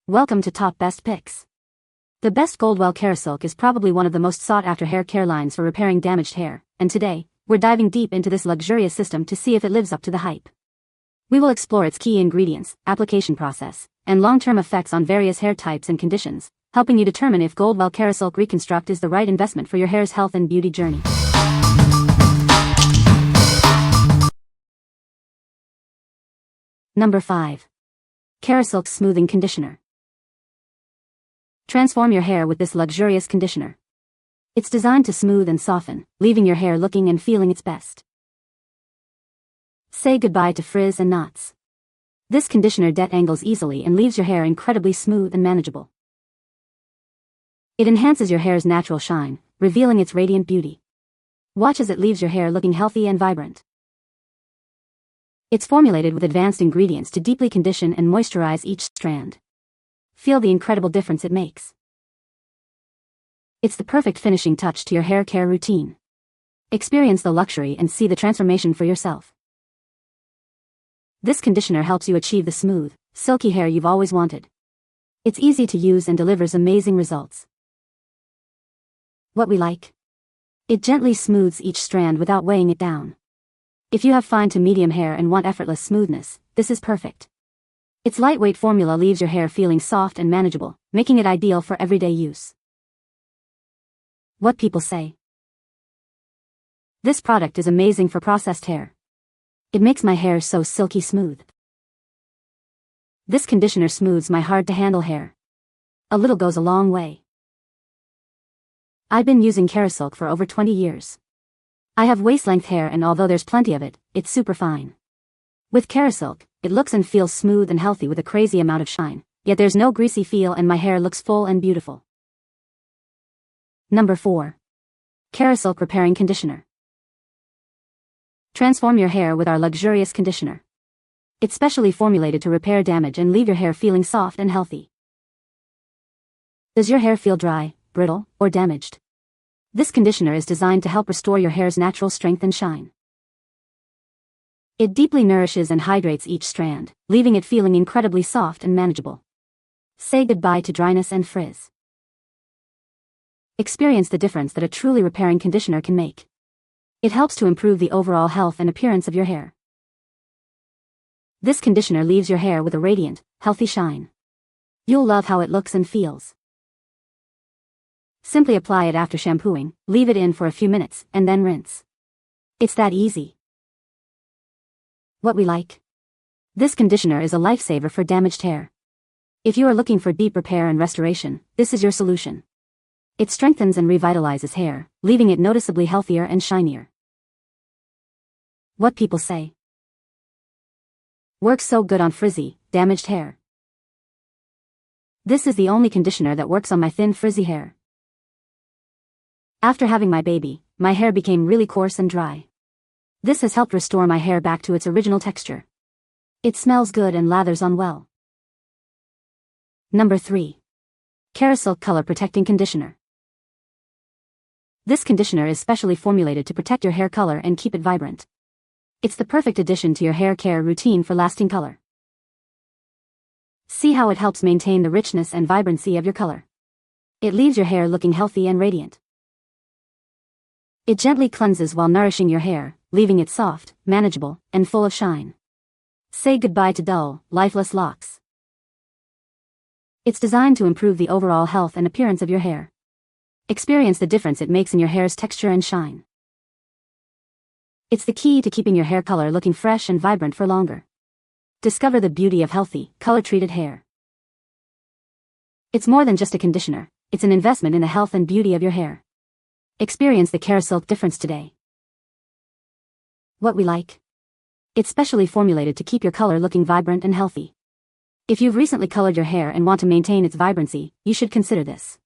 Welcome to Top Best Picks. The best Goldwell Kerasilk is probably one of the most sought-after hair care lines for repairing damaged hair, and today, we're diving deep into this luxurious system to see if it lives up to the hype. We will explore its key ingredients, application process, and long-term effects on various hair types and conditions, helping you determine if Goldwell Kerasilk Reconstruct is the right investment for your hair's health and beauty journey. Number 5. Kerasilk Smoothing Conditioner. Transform your hair with this luxurious conditioner. It's designed to smooth and soften, leaving your hair looking and feeling its best. Say goodbye to frizz and knots. This conditioner detangles easily and leaves your hair incredibly smooth and manageable. It enhances your hair's natural shine, revealing its radiant beauty. Watch as it leaves your hair looking healthy and vibrant. It's formulated with advanced ingredients to deeply condition and moisturize each strand. Feel the incredible difference it makes. It's the perfect finishing touch to your hair care routine. Experience the luxury and see the transformation for yourself. This conditioner helps you achieve the smooth, silky hair you've always wanted. It's easy to use and delivers amazing results. What we like? It gently smooths each strand without weighing it down. If you have fine to medium hair and want effortless smoothness, this is perfect. Its lightweight formula leaves your hair feeling soft and manageable, making it ideal for everyday use. What people say? This product is amazing for processed hair. It makes my hair so silky smooth. This conditioner smooths my hard-to-handle hair. A little goes a long way. I've been using Kerasilk for over 20 years. I have waist-length hair and although there's plenty of it, it's super fine. With Kerasilk, it looks and feels smooth and healthy with a crazy amount of shine, yet there's no greasy feel and my hair looks full and beautiful. Number 4. Kerasilk Repairing Conditioner. Transform your hair with our luxurious conditioner. It's specially formulated to repair damage and leave your hair feeling soft and healthy. Does your hair feel dry, brittle, or damaged? This conditioner is designed to help restore your hair's natural strength and shine. It deeply nourishes and hydrates each strand, leaving it feeling incredibly soft and manageable. Say goodbye to dryness and frizz. Experience the difference that a truly repairing conditioner can make. It helps to improve the overall health and appearance of your hair. This conditioner leaves your hair with a radiant, healthy shine. You'll love how it looks and feels. Simply apply it after shampooing, leave it in for a few minutes, and then rinse. It's that easy. What we like? This conditioner is a lifesaver for damaged hair. If you are looking for deep repair and restoration, this is your solution. It strengthens and revitalizes hair, leaving it noticeably healthier and shinier. What people say? Works so good on frizzy, damaged hair. This is the only conditioner that works on my thin, frizzy hair. After having my baby, my hair became really coarse and dry. This has helped restore my hair back to its original texture. It smells good and lathers on well. Number 3. Kerasilk Color Protecting Conditioner. This conditioner is specially formulated to protect your hair color and keep it vibrant. It's the perfect addition to your hair care routine for lasting color. See how it helps maintain the richness and vibrancy of your color. It leaves your hair looking healthy and radiant. It gently cleanses while nourishing your hair, leaving it soft, manageable, and full of shine. Say goodbye to dull, lifeless locks. It's designed to improve the overall health and appearance of your hair. Experience the difference it makes in your hair's texture and shine. It's the key to keeping your hair color looking fresh and vibrant for longer. Discover the beauty of healthy, color-treated hair. It's more than just a conditioner, it's an investment in the health and beauty of your hair. Experience the Kerasilk difference today. What we like? It's specially formulated to keep your color looking vibrant and healthy. If you've recently colored your hair and want to maintain its vibrancy, you should consider this.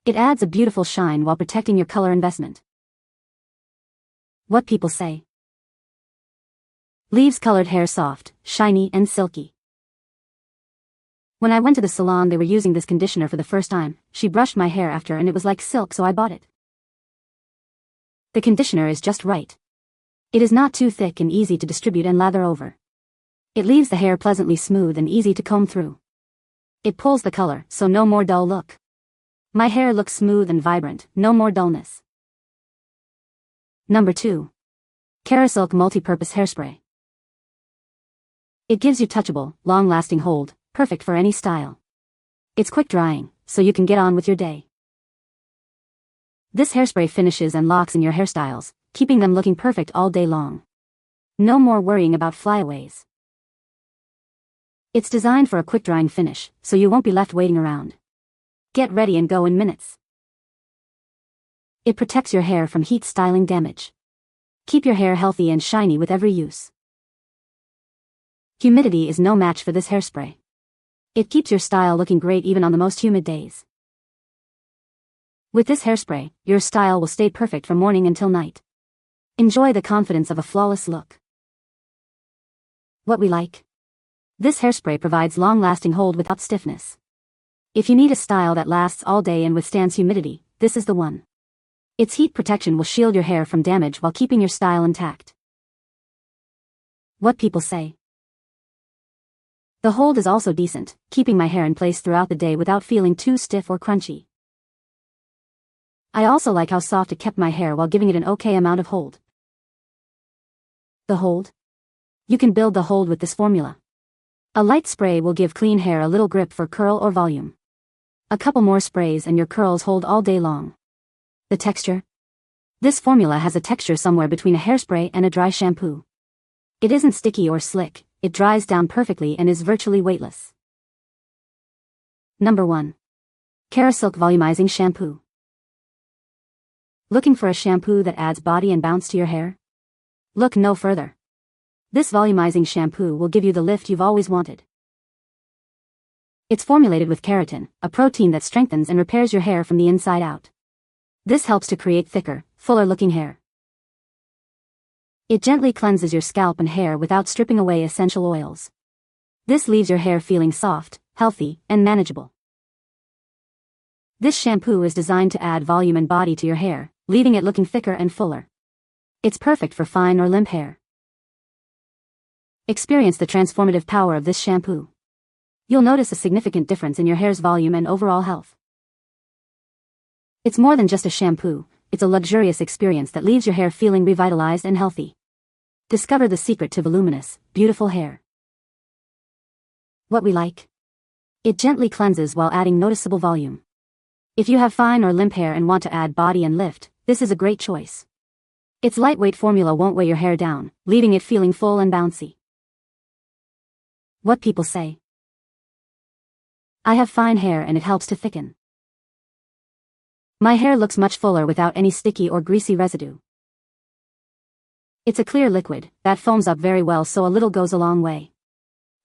It adds a beautiful shine while protecting your color investment. What people say? Leaves colored hair soft, shiny, and silky. When I went to the salon, they were using this conditioner for the first time. She brushed my hair after and it was like silk, so I bought it. The conditioner is just right. It is not too thick and easy to distribute and lather over. It leaves the hair pleasantly smooth and easy to comb through. It pulls the color, so no more dull look. My hair looks smooth and vibrant, no more dullness. Number 2. Kerasilk Multi-Purpose Hairspray. It gives you touchable, long-lasting hold, perfect for any style. It's quick drying, so you can get on with your day. This hairspray finishes and locks in your hairstyles, keeping them looking perfect all day long. No more worrying about flyaways. It's designed for a quick-drying finish, so you won't be left waiting around. Get ready and go in minutes. It protects your hair from heat styling damage. Keep your hair healthy and shiny with every use. Humidity is no match for this hairspray. It keeps your style looking great even on the most humid days. With this hairspray, your style will stay perfect from morning until night. Enjoy the confidence of a flawless look. What we like. This hairspray provides long-lasting hold without stiffness. If you need a style that lasts all day and withstands humidity, this is the one. Its heat protection will shield your hair from damage while keeping your style intact. What people say. The hold is also decent, keeping my hair in place throughout the day without feeling too stiff or crunchy. I also like how soft it kept my hair while giving it an okay amount of hold. The hold. You can build the hold with this formula. A light spray will give clean hair a little grip for curl or volume. A couple more sprays and your curls hold all day long. The texture. This formula has a texture somewhere between a hairspray and a dry shampoo. It isn't sticky or slick, it dries down perfectly and is virtually weightless. Number 1. Kerasilk Volumizing Shampoo. Looking for a shampoo that adds body and bounce to your hair? Look no further. This volumizing shampoo will give you the lift you've always wanted. It's formulated with keratin, a protein that strengthens and repairs your hair from the inside out. This helps to create thicker, fuller-looking hair. It gently cleanses your scalp and hair without stripping away essential oils. This leaves your hair feeling soft, healthy, and manageable. This shampoo is designed to add volume and body to your hair, leaving it looking thicker and fuller. It's perfect for fine or limp hair. Experience the transformative power of this shampoo. You'll notice a significant difference in your hair's volume and overall health. It's more than just a shampoo, it's a luxurious experience that leaves your hair feeling revitalized and healthy. Discover the secret to voluminous, beautiful hair. What we like. It gently cleanses while adding noticeable volume. If you have fine or limp hair and want to add body and lift, this is a great choice. Its lightweight formula won't weigh your hair down, leaving it feeling full and bouncy. What people say. I have fine hair and it helps to thicken. My hair looks much fuller without any sticky or greasy residue. It's a clear liquid that foams up very well, so a little goes a long way.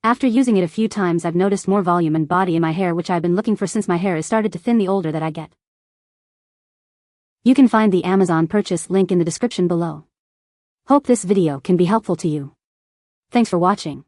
After using it a few times, I've noticed more volume and body in my hair, which I've been looking for since my hair has started to thin the older that I get. You can find the Amazon purchase link in the description below. Hope this video can be helpful to you. Thanks for watching.